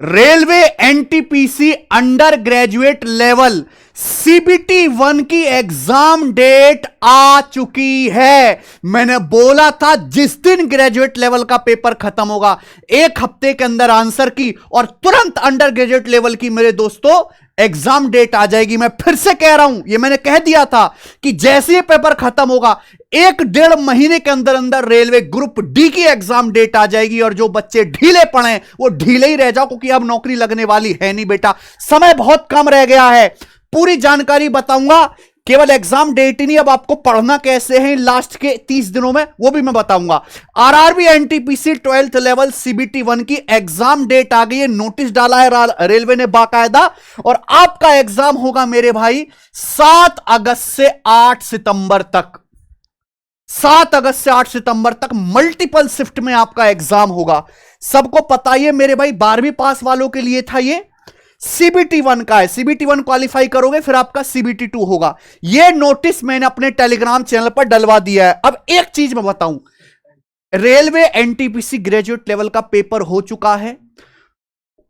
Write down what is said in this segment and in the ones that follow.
Railway NTPC under graduate level CBT 1 की exam date आ चुकी है। मैंने बोला था जिस दिन ग्रेजुएट लेवल का पेपर खत्म होगा, एक हफ्ते के अंदर आंसर की और तुरंत अंडर ग्रेजुएट लेवल की मेरे दोस्तों एग्जाम डेट आ जाएगी। मैं फिर से कह रहा हूं, ये मैंने कह दिया था कि जैसे ही पेपर खत्म होगा 1-1.5 महीने के अंदर अंदर रेलवे ग्रुप डी की एग्जाम डेट आ जाएगी। और जो बच्चे ढीले पड़े वो ढीले ही रह जाओ, क्योंकि अब नौकरी लगने वाली है नहीं बेटा, समय बहुत कम रह गया है। पूरी जानकारी बताऊंगा, केवल एग्जाम डेट ही नहीं, अब आपको पढ़ना कैसे है लास्ट के 30 दिनों में वो भी मैं बताऊंगा। RRB NTPC 12th level CBT 1 की एग्जाम डेट आ गई है, नोटिस डाला है रेलवे ने बाकायदा। और आपका एग्जाम होगा मेरे भाई 7 अगस्त से 8 सितंबर तक। 7 अगस्त से 8 सितंबर तक मल्टीपल शिफ्ट में आपका एग्जाम होगा। सबको पता है मेरे भाई, 12वीं पास वालों के लिए था ये सीबीटी 1 का है। सीबीटी 1 क्वालिफाई करोगे फिर आपका सीबीटी 2 होगा। यह नोटिस मैंने अपने टेलीग्राम चैनल पर डलवा दिया है। अब एक चीज मैं बताऊं, रेलवे एनटीपीसी ग्रेजुएट लेवल का पेपर हो चुका है,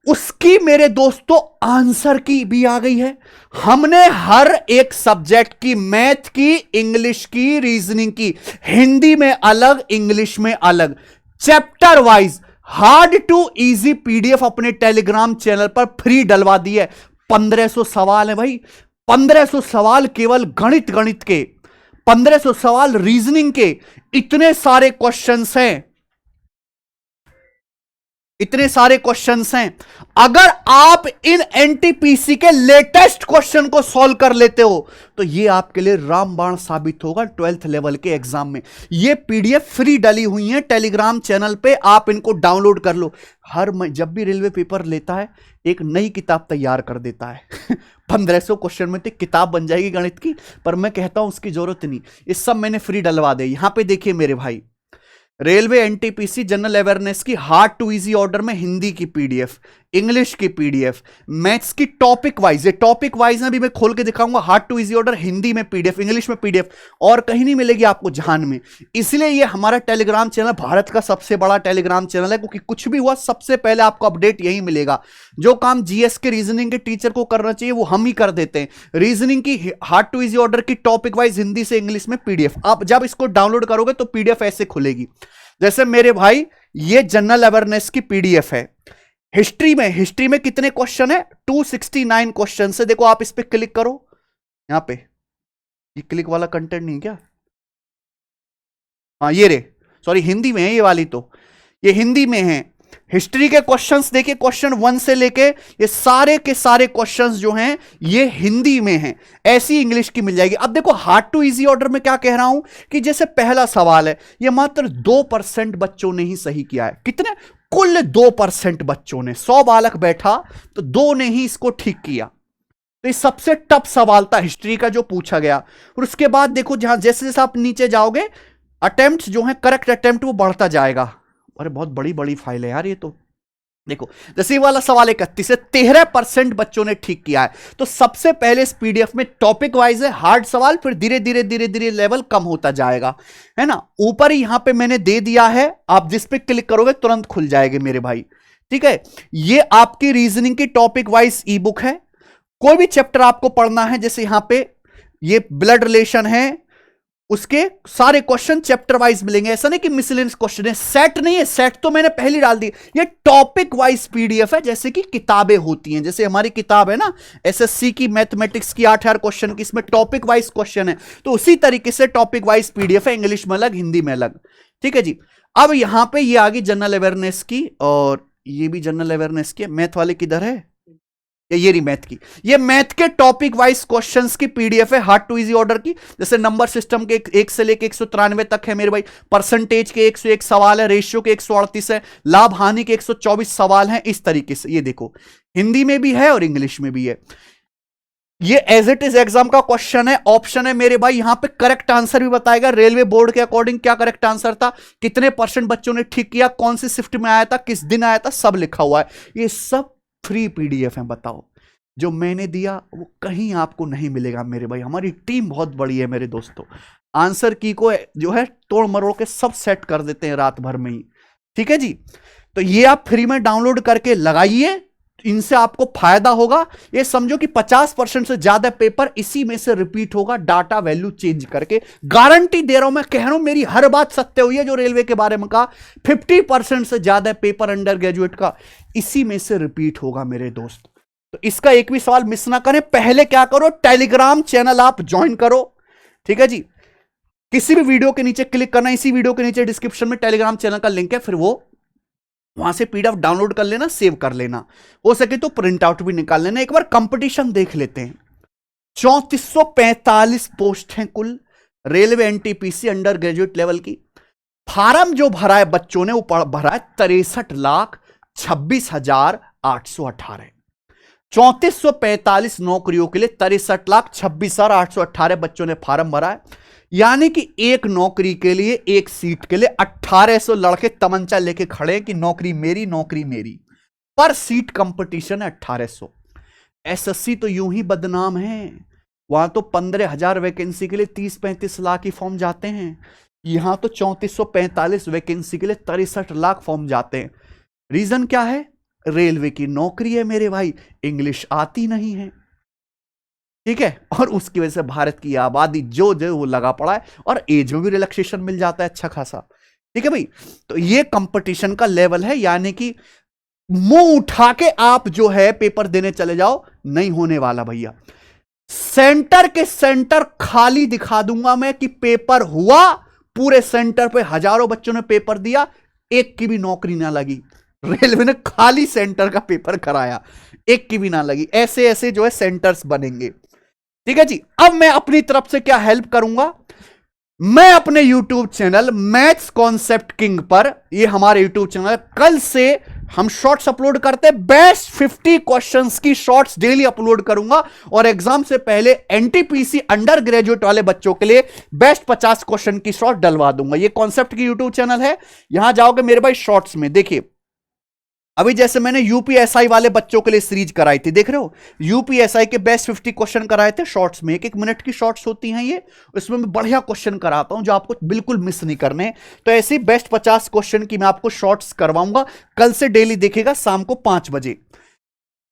उसकी मेरे दोस्तों आंसर की भी आ गई है। हमने हर एक सब्जेक्ट की, मैथ की, इंग्लिश की, रीजनिंग की, हिंदी में अलग, इंग्लिश में अलग, chapter wise hard to easy PDF अपने टेलीग्राम चैनल पर फ्री डलवा दी है। 1500 सवाल है भाई, 1500 सवाल केवल गणित के, 1500 सवाल रीजनिंग के, इतने सारे क्वेश्चंस हैं, इतने सारे क्वेश्चंस हैं। अगर आप इन एनटीपीसी के लेटेस्ट क्वेश्चन को सॉल्व कर लेते हो तो ये आपके लिए रामबाण साबित होगा 12th लेवल के एग्जाम में। ये पीडीएफ फ्री डली हुई है टेलीग्राम चैनल पे, आप इनको डाउनलोड कर लो। जब भी रेलवे पेपर लेता है एक नई किताब तैयार कर देता है 1500 क्वेश्चन में तो किताब बन जाएगी गणित की, पर मैं कहता हूं उसकी जरूरत नहीं, ये सब मैंने फ्री डलवा दे। यहां पे देखिए मेरे भाई, रेलवे एनटीपीसी जनरल अवेयरनेस की हार्ड टू इजी ऑर्डर में हिंदी की पीडीएफ, इंग्लिश की पीडीएफ, मैथ्स की टॉपिक वाइज, ये टॉपिक वाइज में भी मैं खोल के दिखाऊंगा। Hard to easy order Hindi में पीडीएफ, इंग्लिश में पीडीएफ, और कहीं नहीं मिलेगी आपको जहान में। इसलिए ये हमारा टेलीग्राम चैनल भारत का सबसे बड़ा टेलीग्राम चैनल है, क्योंकि कुछ भी हुआ सबसे पहले आपको अपडेट यही मिलेगा। जो काम जीएस के रीजनिंग के टीचर को करना चाहिए वो हम ही कर देते हैं। रीजनिंग की हार्ड टू इजी ऑर्डर की टॉपिक वाइज हिंदी से इंग्लिश में पीडीएफ, आप जब इसको डाउनलोड करोगे तो पीडीएफ ऐसे खुलेगी। जैसे मेरे भाई ये जनरल अवेयरनेस की पीडीएफ है। हिस्ट्री में कितने क्वेश्चन है? 269 क्वेश्चन से। देखो आप इस पे क्लिक करो, यहां पे ये क्लिक वाला कंटेंट नहीं क्या? हाँ ये रे, सॉरी हिंदी में है ये वाली, तो ये हिंदी में है। हिस्ट्री के क्वेश्चंस देखिए, क्वेश्चन 1 से लेके ये सारे के सारे क्वेश्चंस जो हैं ये हिंदी में हैं। ऐसी इंग्लिश की मिल जाएगी। अब देखो हार्ड टू इजी ऑर्डर में क्या कह रहा हूं कि जैसे पहला सवाल है, ये मात्र 2% बच्चों ने ही सही किया है। कितने? कुल 2% बच्चों ने। 100 बालक बैठा तो 2 ने ही इसको ठीक किया। तो ये सबसे टफ सवाल था हिस्ट्री का जो पूछा गया। और उसके बाद देखो जहां जैसे जैसे आप नीचे जाओगे अटेम्प्ट जो है, करेक्ट अटेम्प्ट वो बढ़ता जाएगा। अरे बहुत बड़ी बड़ी फाइल है यार ये तो। देखो जैसे वाला सवाल 31 है, 13% बच्चों ने ठीक किया है। तो सबसे पहले इस पीडीएफ में टॉपिक वाइज है हार्ड सवाल, फिर धीरे धीरे लेवल कम होता जाएगा, है ना। ऊपर ही यहां पे मैंने दे दिया है, आप जिस पे क्लिक करोगे तुरंत खुल जाएंगे मेरे भाई, ठीक है। ये आपकी रीजनिंग की टॉपिक वाइज ई बुक है। कोई भी चैप्टर आपको पढ़ना है, जैसे यहां पे ये ब्लड रिलेशन है, उसके सारे क्वेश्चन चैप्टर वाइज मिलेंगे। ऐसा नहीं कि मिसलेनियस क्वेश्चन है, सेट नहीं है, सेट तो मैंने पहले डाल दी। ये टॉपिक वाइज पीडीएफ है, जैसे कि किताबें होती हैं। जैसे हमारी किताब है ना एसएससी की मैथमेटिक्स की 8 क्वेश्चन की, इसमें टॉपिक वाइज क्वेश्चन है, तो उसी तरीके से टॉपिक वाइज पीडीएफ है, इंग्लिश में अलग, हिंदी में अलग, ठीक है जी। अब यहां पर ये आ गई जनरल अवेयरनेस की, और ये भी जनरल अवेयरनेस की। मैथ वाले किधर है? ये रही मैथ की। ये मैथ के टॉपिक वाइज क्वेश्चंस की पीडीएफ है हार्ड टू इजी ऑर्डर की। जैसे नंबर सिस्टम के 1 से लेके 193 तक है मेरे भाई, परसेंटेज के 101 सवाल है, रेशियो के 138 है, लाभ हानि के 124 सवाल हैं। इस तरीके से ये देखो हिंदी में भी है और इंग्लिश में भी है। ये एज इट इज एग्जाम का क्वेश्चन है, ऑप्शन है मेरे भाई। यहां पे करेक्ट आंसर भी बताएगा रेलवे बोर्ड के अकॉर्डिंग क्या करेक्ट आंसर था, कितने % बच्चों ने ठीक किया, कौन सी शिफ्ट में आया था, किस दिन आया था, सब लिखा हुआ है। ये सब फ्री पीडीएफ है। बताओ जो मैंने दिया वो कहीं आपको नहीं मिलेगा मेरे भाई। हमारी टीम बहुत बड़ी है मेरे दोस्तों, आंसर की को जो है तोड़ मरोड़ के सब सेट कर देते हैं रात भर में ही, ठीक है जी। तो ये आप फ्री में डाउनलोड करके लगाइए इनसे आपको फायदा होगा। ये समझो कि 50% से ज्यादा पेपर इसी में से रिपीट होगा, डाटा वैल्यू चेंज करके। गारंटी दे रहा हूं, मैं कह रहा हूं, मेरी हर बात सत्य हुई है जो रेलवे के बारे में कहा। 50% से ज्यादा पेपर अंडर ग्रेजुएट का इसी में से रिपीट होगा मेरे दोस्त। तो इसका एक भी सवाल मिस ना करें। पहले क्या करो, टेलीग्राम चैनल आप ज्वाइन करो, ठीक है जी। किसी भी वीडियो के नीचे क्लिक करना, इसी वीडियो के नीचे डिस्क्रिप्शन में टेलीग्राम चैनल का लिंक है, फिर वो वहां से पीडीएफ डाउनलोड कर लेना, सेव कर लेना, हो सके तो प्रिंट आउट भी निकाल लेना। एक बार कंपटीशन देख लेते हैं। 3445 पोस्ट हैं कुल railway NTPC under graduate level की। फार्म जो भरा है बच्चों ने, वो भरा है 63,26,818। 3445 नौकरियों के लिए 63,26,818 बच्चों ने फार्म भरा है। यानी कि एक नौकरी के लिए, एक सीट के लिए 1800 लड़के तमंचा लेके खड़े हैं कि नौकरी मेरी, नौकरी मेरी। पर सीट कंपटीशन है 1800। एसएससी तो यूं ही बदनाम है, वहां तो 15,000 वैकेंसी के लिए 30-35 लाख ही फॉर्म जाते हैं। यहां तो 3445 वैकेंसी के लिए 63 लाख फॉर्म जाते हैं। रीजन क्या है? रेलवे की नौकरी है मेरे भाई, इंग्लिश आती नहीं है, ठीक है, और उसकी वजह से भारत की आबादी जो जो वो लगा पड़ा है, और एज में भी रिलैक्सेशन मिल जाता है अच्छा खासा, ठीक है भाई। तो ये कंपटीशन का लेवल है, यानी कि मुंह उठा के आप जो है पेपर देने चले जाओ, नहीं होने वाला भैया। सेंटर के सेंटर खाली दिखा दूंगा मैं कि पेपर हुआ, पूरे सेंटर पे हजारों बच्चों ने पेपर दिया, एक की भी नौकरी ना लगी। रेलवे ने खाली सेंटर का पेपर कराया, एक की भी ना लगी। ऐसे ऐसे जो है सेंटर्स बनेंगे, ठीक है जी। अब मैं अपनी तरफ से क्या हेल्प करूंगा, मैं अपने YouTube channel maths concept king पर, ये हमारे YouTube चैनल, कल से हम शॉर्ट्स अपलोड करते हैं। बेस्ट 50 क्वेश्चंस की शॉर्ट्स डेली अपलोड करूंगा, और एग्जाम से पहले एनटीपीसी अंडर ग्रेजुएट वाले बच्चों के लिए बेस्ट 50 क्वेश्चन की शॉर्ट डलवा दूंगा। ये कॉन्सेप्ट की YouTube चैनल है, यहां जाओगे मेरे भाई शॉर्ट्स में देखिए। अभी जैसे मैंने यूपीएसआई वाले बच्चों के लिए सीरीज कराई थी, देख रहे हो, यूपीएसआई के बेस्ट 50 क्वेश्चन कराए थे शॉर्ट्स में। 1-1 मिनट की शॉर्ट्स होती हैं ये, इसमें मैं बढ़िया क्वेश्चन कराता हूं जो आपको बिल्कुल मिस नहीं करने। तो ऐसी बेस्ट 50 क्वेश्चन की मैं आपको शॉर्ट्स करवाऊंगा, कल से डेली देखेगा शाम को 5 बजे।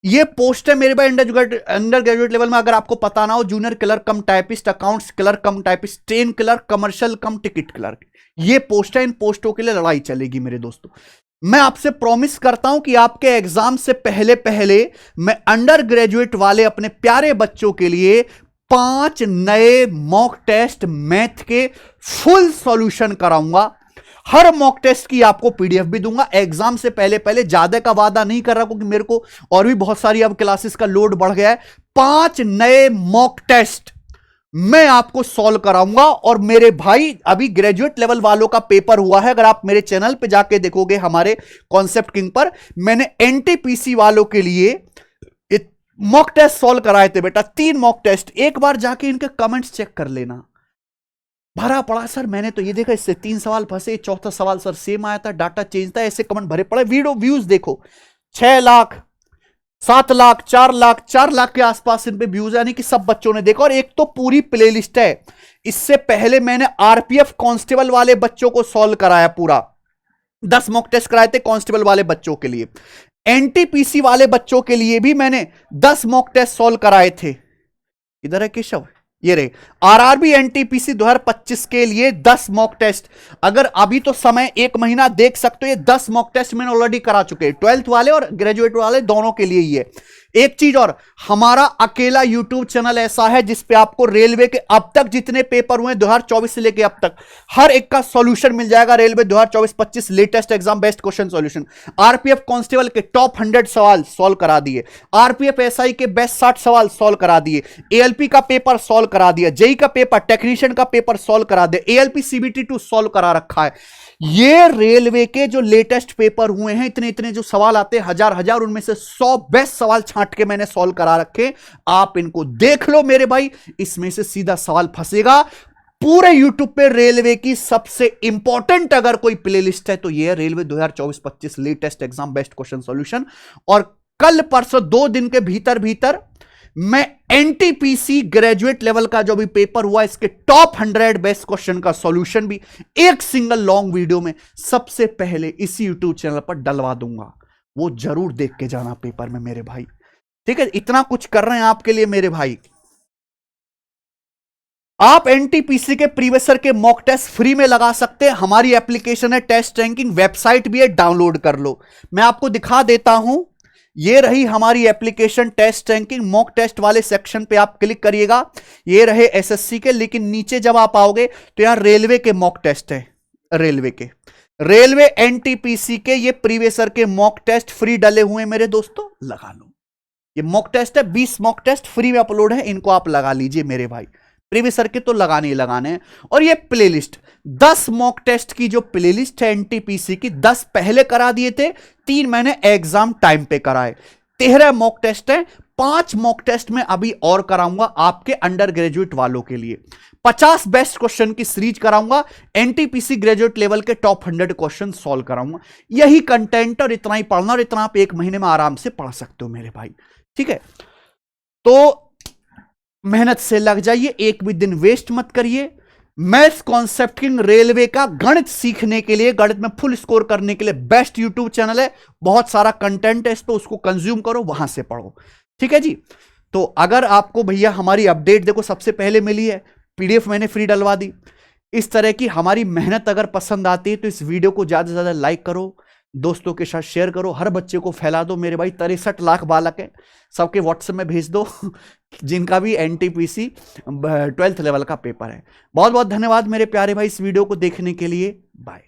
ये पोस्ट है मेरे भाई अंडर ग्रेजुएट लेवल में, अगर आपको पता ना हो, जूनियर क्लर्क कम टाइपिस्ट, अकाउंट्स क्लर्क कम टाइपिस्ट, ट्रेन क्लर्क, कमर्शियल कम टिकट क्लर्क, ये पोस्ट है। इन पोस्टों के लिए लड़ाई चलेगी मेरे दोस्तों। मैं आपसे प्रॉमिस करता हूं कि आपके एग्जाम से पहले पहले मैं अंडर ग्रेजुएट वाले अपने प्यारे बच्चों के लिए 5 नए मॉक टेस्ट मैथ के फुल सॉल्यूशन कराऊंगा। हर मॉक टेस्ट की आपको पीडीएफ भी दूंगा एग्जाम से पहले पहले। ज्यादा का वादा नहीं कर रहा क्योंकि मेरे को और भी बहुत सारी अब क्लासेस का लोड बढ़ गया है। 5 नए मॉक टेस्ट मैं आपको सॉल्व कराऊंगा। और मेरे भाई अभी ग्रेजुएट लेवल वालों का पेपर हुआ है, अगर आप मेरे चैनल पे जाके देखोगे हमारे कॉन्सेप्ट किंग पर, मैंने एनटीपीसी वालों के लिए मॉक टेस्ट सॉल्व कराए थे बेटा, 3 मॉक टेस्ट। एक बार जाके इनके कमेंट्स चेक कर लेना। भरा पड़ा सर मैंने तो ये देखा, इससे 3 सवाल फंसे, चौथा सवाल सर सेम आया था, डाटा चेंज था, ऐसे कमेंट भरे पड़े। वीडियो व्यूज देखो 6 लाख, 7 लाख, 4 लाख, 4 लाख के आसपास इन पे व्यूज, यानी कि सब बच्चों ने देखा। और एक तो पूरी प्लेलिस्ट है। इससे पहले मैंने आरपीएफ कांस्टेबल वाले बच्चों को सॉल्व कराया, पूरा 10 मॉक टेस्ट कराए थे कांस्टेबल वाले बच्चों के लिए। एनटीपीसी वाले बच्चों के लिए भी मैंने 10 मॉक टेस्ट सॉल्व कराए थे। इधर है केशव, ये रहे आरआरबी एनटीपीसी 2025 के लिए 10 मॉक टेस्ट। अगर अभी तो समय 1 महीना देख सकते हो, ये 10 मॉक टेस्ट मैंने ऑलरेडी करा चुके हैं, 12th वाले और ग्रेजुएट वाले दोनों के लिए ही है। एक चीज और, हमारा अकेला यूट्यूब चैनल ऐसा है जिसपे आपको रेलवे के अब तक जितने पेपर हुए 2024 से लेके अब तक, हर एक का सॉल्यूशन मिल जाएगा। Railway 2024-25 latest exam best question solution, RPF constable के टॉप 100 सवाल सॉल्व करा दिए, आरपीएफ एसआई के बेस्ट 60 सवाल सॉल्व करा दिए, एएलपी का पेपर सॉल्व करा दिया, जेई का पेपर, टेक्नीशियन का पेपर सॉल्व करा दिया, एएलपी सीबीटी 2 सॉल्व करा रखा है। ये रेलवे के जो लेटेस्ट पेपर हुए हैं, इतने इतने जो सवाल आते हैं, हजार उनमें से 100 बेस्ट सवाल छांट के मैंने सॉल्व करा रखे। आप इनको देख लो मेरे भाई, इसमें से सीधा सवाल फंसेगा। पूरे यूट्यूब पे रेलवे की सबसे इंपॉर्टेंट अगर कोई प्लेलिस्ट है तो ये है railway 2024-25 latest exam best question solution. और कल परसों 2 दिन के भीतर भीतर मैं एनटीपीसी ग्रेजुएट लेवल का जो भी पेपर हुआ, इसके टॉप 100 बेस्ट क्वेश्चन का सॉल्यूशन भी एक सिंगल लॉन्ग वीडियो में सबसे पहले इसी यूट्यूब चैनल पर डलवा दूंगा। वो जरूर देख के जाना पेपर में मेरे भाई। ठीक है, इतना कुछ कर रहे हैं आपके लिए मेरे भाई। आप एनटीपीसी के प्रीवियसर के मॉक टेस्ट फ्री में लगा सकते हैं। हमारी एप्लीकेशन है टेस्ट रैंकिंग, वेबसाइट भी है, डाउनलोड कर लो। मैं आपको दिखा देता हूं, ये रही हमारी application test ranking. Mock test वाले सेक्शन पे आप क्लिक करिएगा, ये रहे एसएससी के, लेकिन नीचे जब आप आओगे तो यहां रेलवे के मॉक टेस्ट है, रेलवे एनटीपीसी के ये प्रीवियसर के मॉक टेस्ट फ्री डले हुए मेरे दोस्तों, लगा लो। ये मॉक टेस्ट है, 20 मॉक टेस्ट फ्री में अपलोड है, इनको आप लगा लीजिए मेरे भाई। प्रीवियसर के तो लगाने ही लगाने हैं। और ये प्लेलिस्ट 10 मॉक टेस्ट की जो प्लेलिस्ट है एनटीपीसी की, 10 पहले करा दिए थे, 3 मैंने एग्जाम टाइम पे कराए। 13 मॉक टेस्ट है, 5 मॉक टेस्ट में अभी और कराऊंगा आपके अंडर ग्रेजुएट वालों के लिए। 50 बेस्ट क्वेश्चन की सीरीज कराऊंगा, एनटीपीसी ग्रेजुएट लेवल के टॉप 100 क्वेश्चन सॉल्व कराऊंगा। यही कंटेंट और इतना ही पढ़ना, और इतना आप 1 महीने में आराम से पढ़ सकते हो मेरे भाई। ठीक है, तो मेहनत से लग जाइए, एक भी दिन वेस्ट मत करिए। मैथ्स कॉन्सेप्ट किंग रेलवे का गणित सीखने के लिए, गणित में फुल स्कोर करने के लिए बेस्ट यूट्यूब चैनल है। बहुत सारा कंटेंट है इस पे, उसको कंज्यूम करो, वहां से पढ़ो। ठीक है जी। तो अगर आपको भैया हमारी अपडेट देखो सबसे पहले मिली है, पीडीएफ मैंने फ्री डलवा दी। इस तरह की हमारी मेहनत अगर पसंद आती है तो इस वीडियो को ज्यादा से ज्यादा लाइक करो, दोस्तों के साथ शेयर करो, हर बच्चे को फैला दो मेरे भाई। 63 लाख बालक है, सबके व्हाट्सएप में भेज दो जिनका भी एनटीपीसी 12th लेवल का पेपर है। बहुत बहुत धन्यवाद मेरे प्यारे भाई इस वीडियो को देखने के लिए। बाय।